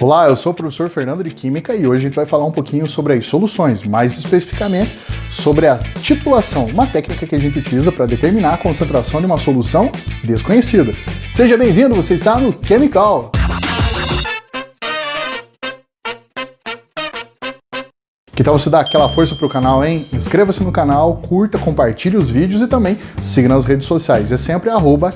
Olá, eu sou o professor Fernando de Química e hoje a gente vai falar um pouquinho sobre as soluções, mais especificamente sobre a titulação, uma técnica que a gente utiliza para determinar a concentração de uma solução desconhecida. Seja bem-vindo, você está no Chemical! Que tal você dar aquela força pro canal, hein? Inscreva-se no canal, curta, compartilhe os vídeos e também siga nas redes sociais. É sempre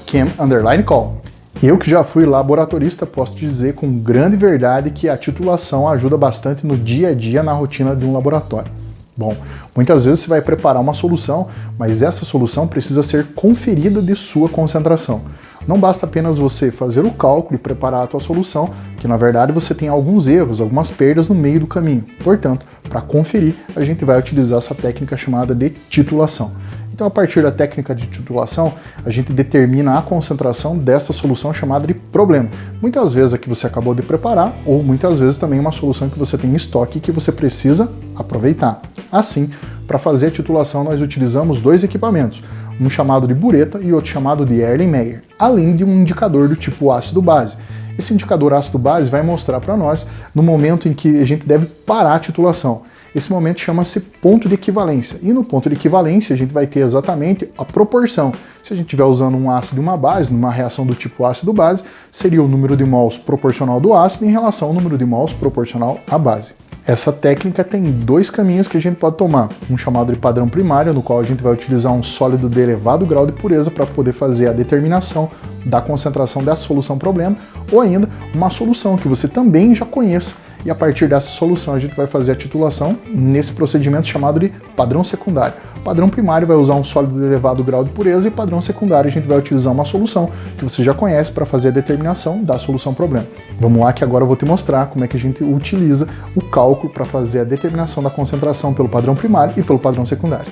@chem_call. Eu que já fui laboratorista, posso dizer com grande verdade que a titulação ajuda bastante no dia a dia, na rotina de um laboratório. Bom, muitas vezes você vai preparar uma solução, mas essa solução precisa ser conferida de sua concentração. Não basta apenas você fazer o cálculo e preparar a tua solução, que na verdade você tem alguns erros, algumas perdas no meio do caminho. Portanto, para conferir, a gente vai utilizar essa técnica chamada de titulação. Então, a partir da técnica de titulação, a gente determina a concentração dessa solução chamada de problema. Muitas vezes a que você acabou de preparar, ou muitas vezes também uma solução que você tem em estoque e que você precisa aproveitar. Assim, para fazer a titulação, nós utilizamos dois equipamentos, um chamado de bureta e outro chamado de Erlenmeyer, além de um indicador do tipo ácido-base. Esse indicador ácido-base vai mostrar para nós no momento em que a gente deve parar a titulação. Esse momento chama-se ponto de equivalência. E no ponto de equivalência a gente vai ter exatamente a proporção. Se a gente estiver usando um ácido e uma base, numa reação do tipo ácido-base, seria o número de mols proporcional do ácido em relação ao número de mols proporcional à base. Essa técnica tem dois caminhos que a gente pode tomar. Um chamado de padrão primário, no qual a gente vai utilizar um sólido de elevado grau de pureza para poder fazer a determinação da concentração dessa solução problema, ou ainda uma solução que você também já conheça. E a partir dessa solução a gente vai fazer a titulação nesse procedimento chamado de padrão secundário. O padrão primário vai usar um sólido de elevado grau de pureza e padrão secundário a gente vai utilizar uma solução que você já conhece para fazer a determinação da solução problema. Vamos lá que agora eu vou te mostrar como é que a gente utiliza o cálculo para fazer a determinação da concentração pelo padrão primário e pelo padrão secundário.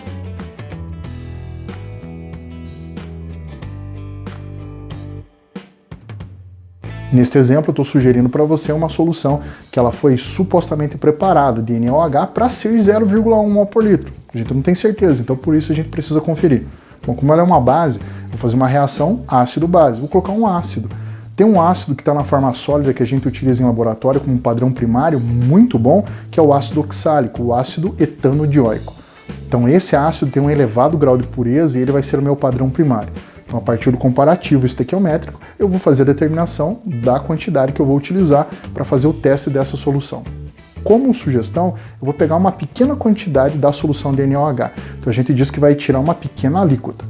Neste exemplo, eu estou sugerindo para você uma solução que ela foi supostamente preparada de NaOH para ser 0,1 mol por litro. A gente não tem certeza, então por isso a gente precisa conferir. Bom, como ela é uma base, vou fazer uma reação ácido-base. Vou colocar um ácido. Tem um ácido que está na forma sólida que a gente utiliza em laboratório como um padrão primário muito bom, que é o ácido oxálico, o ácido etanodioico. Então esse ácido tem um elevado grau de pureza e ele vai ser o meu padrão primário. Então, a partir do comparativo estequiométrico, eu vou fazer a determinação da quantidade que eu vou utilizar para fazer o teste dessa solução. Como sugestão, eu vou pegar uma pequena quantidade da solução de NaOH. Então, a gente diz que vai tirar uma pequena alíquota.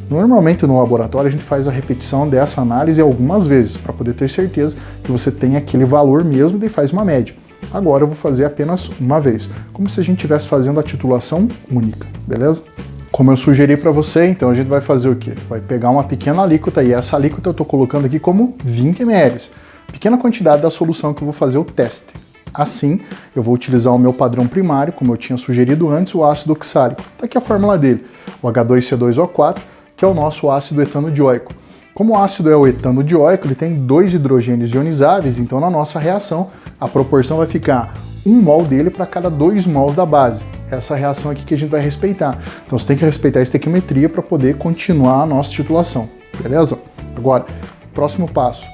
Normalmente, no laboratório, a gente faz a repetição dessa análise algumas vezes, para poder ter certeza que você tem aquele valor mesmo e faz uma média. Agora, eu vou fazer apenas uma vez, como se a gente estivesse fazendo a titulação única, beleza? Como eu sugeri para você, então a gente vai fazer o quê? Vai pegar uma pequena alíquota e essa alíquota eu estou colocando aqui como 20 ml. Pequena quantidade da solução que eu vou fazer o teste. Assim, eu vou utilizar o meu padrão primário, como eu tinha sugerido antes, o ácido oxálico. Está aqui a fórmula dele, o H2C2O4, que é o nosso ácido etanodioico. Como o ácido é o etanodioico, ele tem dois hidrogênios ionizáveis, então na nossa reação a proporção vai ficar 1 mol dele para cada 2 mols da base. Essa reação aqui que a gente vai respeitar. Então você tem que respeitar a estequiometria para poder continuar a nossa titulação, beleza? Agora, próximo passo,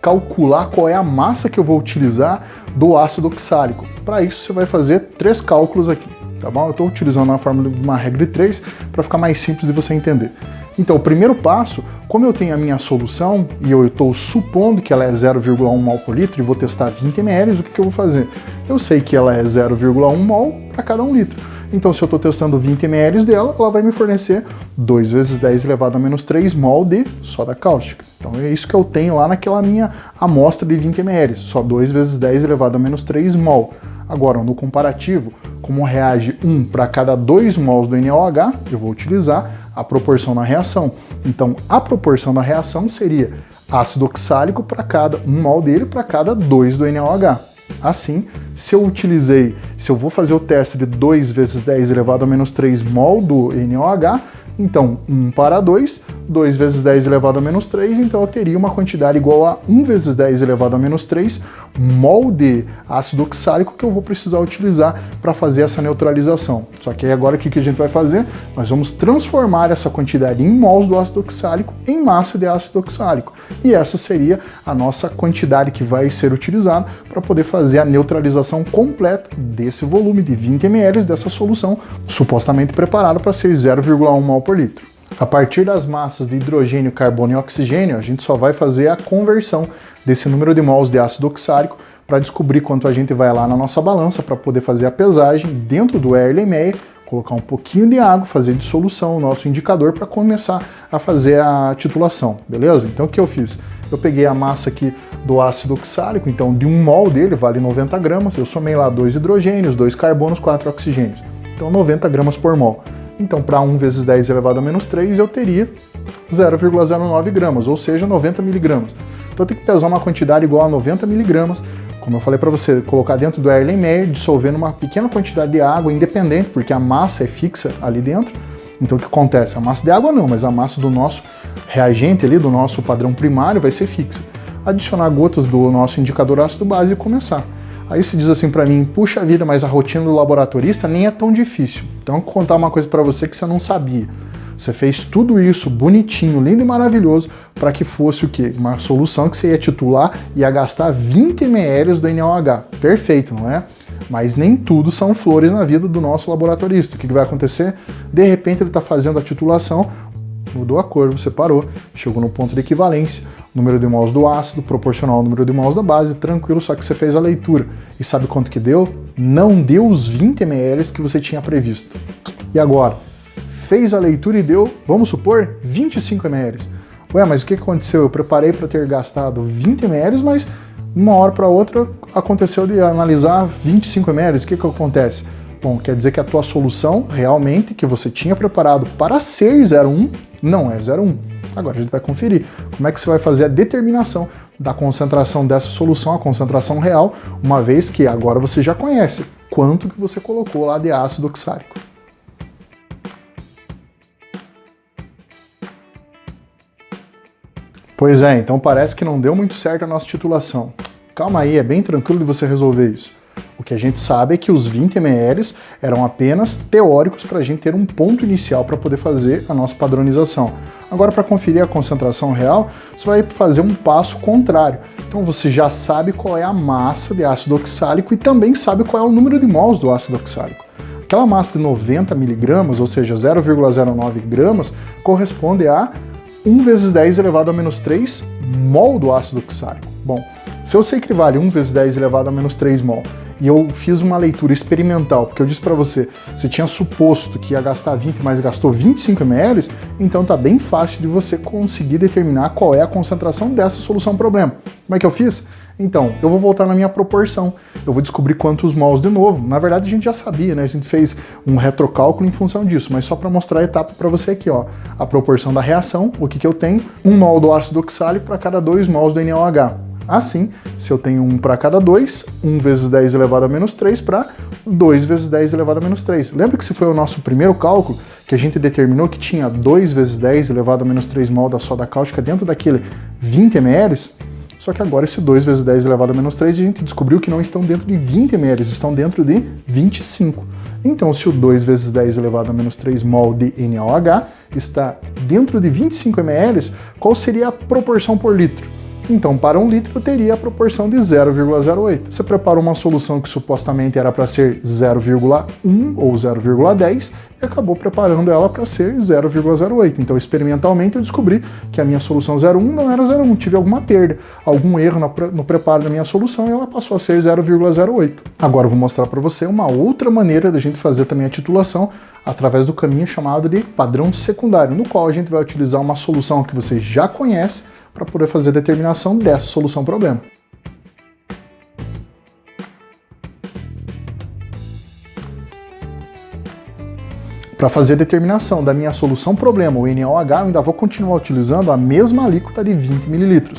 calcular qual é a massa que eu vou utilizar do ácido oxálico. Para isso você vai fazer 3 cálculos aqui, tá bom? Eu estou utilizando uma fórmula de uma regra de 3 para ficar mais simples de você entender. Então, o primeiro passo, como eu tenho a minha solução e eu estou supondo que ela é 0,1 mol por litro e vou testar 20 ml, o que eu vou fazer? Eu sei que ela é 0,1 mol para cada 1 litro. Então, se eu estou testando 20 ml dela, ela vai me fornecer 2 vezes 10 elevado a menos 3 mol de soda cáustica. Então, é isso que eu tenho lá naquela minha amostra de 20 ml, só 2 vezes 10 elevado a menos 3 mol. Agora, no comparativo, como reage 1 para cada 2 mols do NaOH, eu vou utilizar a proporção na reação. Então, a proporção da reação seria ácido oxálico para cada 1 mol dele para cada 2 do NaOH. Assim, se eu vou fazer o teste de 2 vezes 10 elevado a menos 3 mol do NaOH, então 1 para 2, 2 vezes 10 elevado a menos 3, então eu teria uma quantidade igual a 1 vezes 10 elevado a menos 3 mol de ácido oxálico que eu vou precisar utilizar para fazer essa neutralização. Só que aí agora o que a gente vai fazer? Nós vamos transformar essa quantidade em mols do ácido oxálico em massa de ácido oxálico. E essa seria a nossa quantidade que vai ser utilizada para poder fazer a neutralização completa desse volume de 20 ml dessa solução supostamente preparada para ser 0,1 mol por litro. A partir das massas de hidrogênio, carbono e oxigênio, a gente só vai fazer a conversão desse número de mols de ácido oxálico para descobrir quanto a gente vai lá na nossa balança para poder fazer a pesagem dentro do Erlenmeyer, colocar um pouquinho de água, fazer dissolução, o nosso indicador para começar a fazer a titulação, beleza? Então o que eu fiz? Eu peguei a massa aqui do ácido oxálico, então de 1 mol dele vale 90 gramas, eu somei lá 2 hidrogênios, 2 carbonos, 4 oxigênios, então 90 gramas por mol. Então, para 1 vezes 10 elevado a menos 3, eu teria 0,09 gramas, ou seja, 90 miligramas. Então, eu tenho que pesar uma quantidade igual a 90 miligramas, como eu falei para você, colocar dentro do Erlenmeyer, dissolver numa pequena quantidade de água independente, porque a massa é fixa ali dentro. Então, o que acontece? A massa de água não, mas a massa do nosso reagente ali, do nosso padrão primário, vai ser fixa. Adicionar gotas do nosso indicador ácido base e começar. Aí se diz assim para mim, puxa vida, mas a rotina do laboratorista nem é tão difícil. Então eu vou contar uma coisa para você que você não sabia. Você fez tudo isso bonitinho, lindo e maravilhoso para que fosse o quê? Uma solução que você ia titular e ia gastar 20 ml do NaOH. Perfeito, não é? Mas nem tudo são flores na vida do nosso laboratorista. O que vai acontecer? De repente ele está fazendo a titulação, mudou a cor, você parou, chegou no ponto de equivalência, número de mols do ácido proporcional ao número de mols da base, tranquilo, só que você fez a leitura. E sabe quanto que deu? Não deu os 20 ml que você tinha previsto. E agora? Fez a leitura e deu, vamos supor, 25 ml. Ué, mas o que aconteceu? Eu preparei para ter gastado 20 ml, mas uma hora para outra aconteceu de analisar 25 ml. O que acontece? Bom, quer dizer que a tua solução realmente que você tinha preparado para ser 0,1 não é 0,1. Agora a gente vai conferir como é que você vai fazer a determinação da concentração dessa solução, a concentração real, uma vez que agora você já conhece quanto que você colocou lá de ácido oxálico. Pois é, então parece que não deu muito certo a nossa titulação. Calma aí, é bem tranquilo de você resolver isso. O que a gente sabe é que os 20 ml eram apenas teóricos para a gente ter um ponto inicial para poder fazer a nossa padronização. Agora, para conferir a concentração real, você vai fazer um passo contrário. Então você já sabe qual é a massa de ácido oxálico e também sabe qual é o número de mols do ácido oxálico. Aquela massa de 90 miligramas, ou seja, 0,09 gramas, corresponde a 1 vezes 10 elevado a menos 3 mol do ácido oxálico. Bom, se eu sei que vale 1 vezes 10 elevado a menos 3 mol, e eu fiz uma leitura experimental, porque eu disse para você, você tinha suposto que ia gastar 20, mas gastou 25 ml, então tá bem fácil de você conseguir determinar qual é a concentração dessa solução problema. Como é que eu fiz? Então, eu vou voltar na minha proporção, eu vou descobrir quantos mols de novo. Na verdade, a gente já sabia, né? A gente fez um retrocálculo em função disso, mas só para mostrar a etapa para você aqui, ó. A proporção da reação, o que eu tenho? 1 mol do ácido oxálico para cada 2 mols do NaOH. Assim, se eu tenho 1 para cada 2, 1 vezes 10 elevado a menos 3 para 2 vezes 10 elevado a menos 3. Lembra que esse foi o nosso primeiro cálculo, que a gente determinou que tinha 2 vezes 10 elevado a menos 3 mol da soda cáustica dentro daquele 20 ml? Só que agora esse 2 vezes 10 elevado a menos 3 a gente descobriu que não estão dentro de 20 ml, estão dentro de 25. Então, se o 2 vezes 10 elevado a menos 3 mol de NaOH está dentro de 25 ml, qual seria a proporção por litro? Então, para 1 litro, eu teria a proporção de 0,08. Você preparou uma solução que supostamente era para ser 0,1 ou 0,10 e acabou preparando ela para ser 0,08. Então, experimentalmente, eu descobri que a minha solução 0,1 não era 0,1. Tive alguma perda, algum erro no preparo da minha solução e ela passou a ser 0,08. Agora, eu vou mostrar para você uma outra maneira da gente fazer também a titulação através do caminho chamado de padrão secundário, no qual a gente vai utilizar uma solução que você já conhece para poder fazer a determinação dessa solução problema. Para fazer a determinação da minha solução problema, o NaOH, eu ainda vou continuar utilizando a mesma alíquota de 20 ml.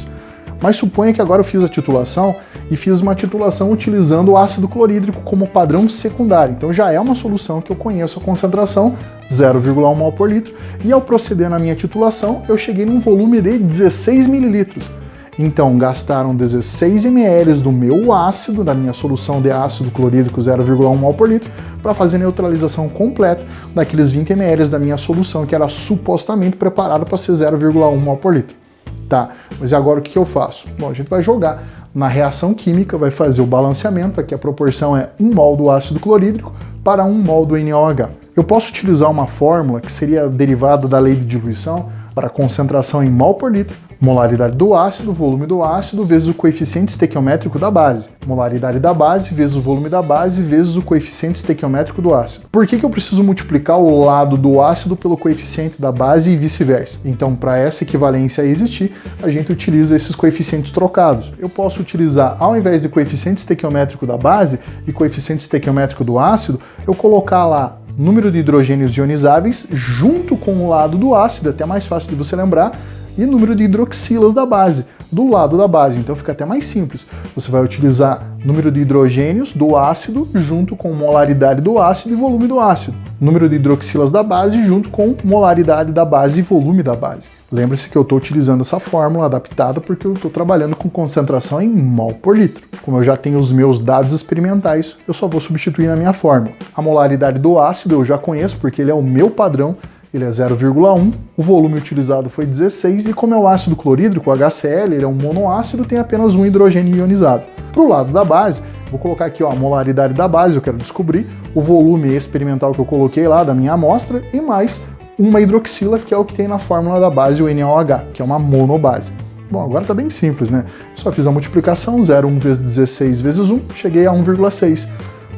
Mas suponha que agora eu fiz a titulação e fiz uma titulação utilizando o ácido clorídrico como padrão secundário. Então já é uma solução que eu conheço a concentração, 0,1 mol por litro, e ao proceder na minha titulação, eu cheguei num volume de 16 mililitros. Então gastaram 16 ml do meu ácido, da minha solução de ácido clorídrico 0,1 mol por litro, para fazer a neutralização completa daqueles 20 ml da minha solução, que era supostamente preparada para ser 0,1 mol por litro. Tá, mas e agora o que eu faço? Bom, a gente vai jogar na reação química, vai fazer o balanceamento, aqui a proporção é 1 mol do ácido clorídrico para 1 mol do NaOH. Eu posso utilizar uma fórmula que seria derivada da lei de diluição para concentração em mol por litro, molaridade do ácido, volume do ácido, vezes o coeficiente estequiométrico da base. Molaridade da base vezes o volume da base vezes o coeficiente estequiométrico do ácido. Por que eu preciso multiplicar o lado do ácido pelo coeficiente da base e vice-versa? Então, para essa equivalência existir, a gente utiliza esses coeficientes trocados. Eu posso utilizar, ao invés de coeficiente estequiométrico da base e coeficiente estequiométrico do ácido, eu colocar lá número de hidrogênios ionizáveis junto com o lado do ácido, até mais fácil de você lembrar, e número de hidroxilas da base, do lado da base. Então fica até mais simples. Você vai utilizar número de hidrogênios do ácido junto com molaridade do ácido e volume do ácido. Número de hidroxilas da base junto com molaridade da base e volume da base. Lembre-se que eu estou utilizando essa fórmula adaptada porque eu estou trabalhando com concentração em mol por litro. Como eu já tenho os meus dados experimentais, eu só vou substituir na minha fórmula. A molaridade do ácido eu já conheço porque ele é o meu padrão, ele é 0,1, o volume utilizado foi 16 e como é o ácido clorídrico, o HCl, ele é um monoácido, tem apenas um hidrogênio ionizado. Para o lado da base, vou colocar aqui ó, a molaridade da base, eu quero descobrir o volume experimental que eu coloquei lá da minha amostra e mais uma hidroxila, que é o que tem na fórmula da base, o NaOH, que é uma monobase. Bom, agora tá bem simples, né? Só fiz a multiplicação, 0,1 vezes 16 vezes 1, cheguei a 1,6.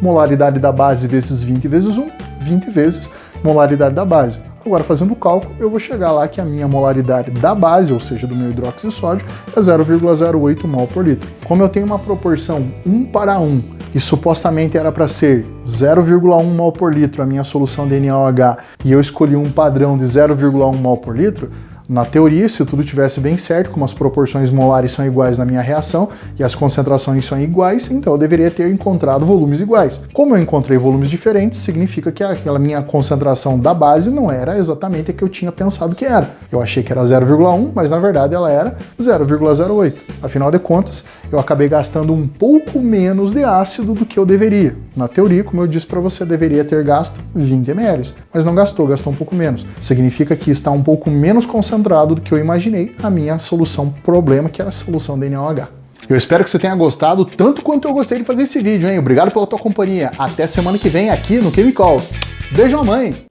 Molaridade da base vezes 20 vezes 1, 20 vezes molaridade da base. Agora, fazendo o cálculo, eu vou chegar lá que a minha molaridade da base, ou seja, do meu hidróxido de sódio, é 0,08 mol por litro. Como eu tenho uma proporção 1 para 1 e supostamente era para ser 0,1 mol por litro a minha solução de NaOH e eu escolhi um padrão de 0,1 mol por litro, na teoria, se tudo tivesse bem certo, como as proporções molares são iguais na minha reação e as concentrações são iguais, então eu deveria ter encontrado volumes iguais. Como eu encontrei volumes diferentes, significa que aquela minha concentração da base não era exatamente a que eu tinha pensado que era. Eu achei que era 0,1, mas na verdade ela era 0,08. Afinal de contas, eu acabei gastando um pouco menos de ácido do que eu deveria. Na teoria, como eu disse para você, deveria ter gasto 20 ml, mas não gastou, gastou um pouco menos. Significa que está um pouco menos concentrado do que eu imaginei a minha solução problema, que era a solução de NaOH. Eu espero que você tenha gostado tanto quanto eu gostei de fazer esse vídeo, hein? Obrigado pela tua companhia. Até semana que vem aqui no Chemical. Beijo, mãe!